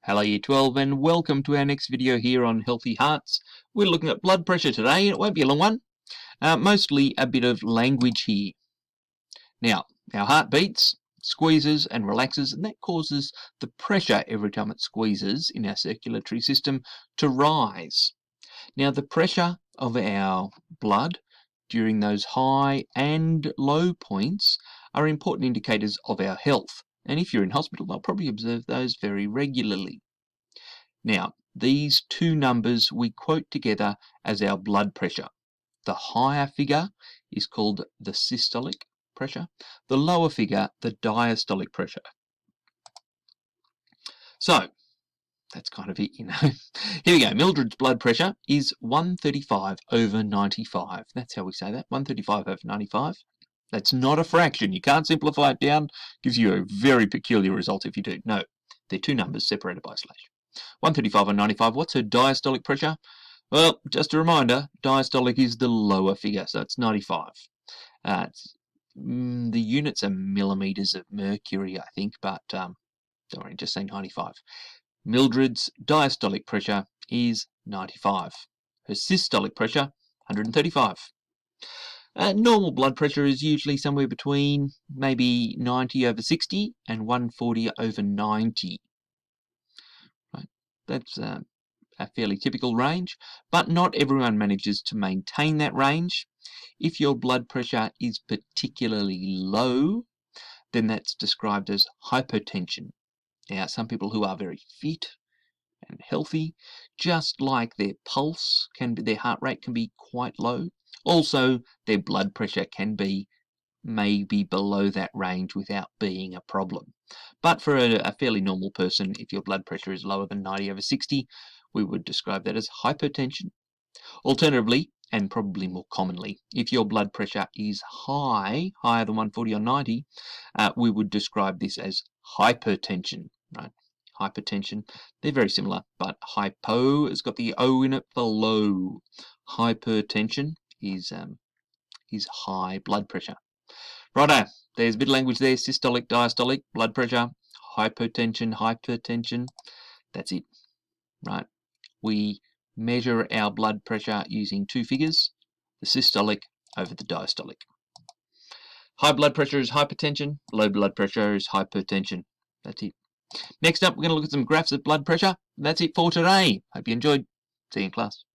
Hello Year 12 and welcome to our next video here on Healthy Hearts. We're looking at blood pressure today. It won't be a long one. Mostly a bit of language here. Now, our heart beats, squeezes and relaxes, and that causes the pressure every time it squeezes in our circulatory system to rise. Now, the pressure of our blood during those high and low points are important indicators of our health. And if you're in hospital, they'll probably observe those very regularly. Now, these two numbers we quote together as our blood pressure. The higher figure is called the systolic pressure, the lower figure, the diastolic pressure. So, that's kind of it, you know. Here we go. Mildred's blood pressure is 135/95. That's how we say that, 135/95. That's not a fraction. You can't simplify it down. Gives you a very peculiar result if you do. No, they're two numbers separated by a slash. 135/95. What's her diastolic pressure? Well, just a reminder, diastolic is the lower figure, so it's 95. The units are millimeters of mercury, I think, but don't worry, just say 95. Mildred's diastolic pressure is 95. Her systolic pressure, 135. Normal blood pressure is usually somewhere between maybe 90/60 and 140/90. Right? That's a fairly typical range, but not everyone manages to maintain that range. If your blood pressure is particularly low, then that's described as hypotension. Now, some people who are very fit and healthy, just like their pulse can be, their heart rate can be quite low. Also, their blood pressure can be maybe below that range without being a problem. But for a fairly normal person, if your blood pressure is lower than 90/60, we would describe that as hypotension. Alternatively, and probably more commonly, if your blood pressure is high, higher than 140/90, we would describe this as hypertension, right? Hypertension, they're very similar, but hypo has got the O in it for low. Hypertension is high blood pressure. Righto, there's a bit of language there, systolic, diastolic, blood pressure, hypertension, that's it, right? We measure our blood pressure using two figures, the systolic over the diastolic. High blood pressure is hypertension, low blood pressure is hypertension. That's it. Next up, we're going to look at some graphs of blood pressure. That's it for today. Hope you enjoyed. See you in class.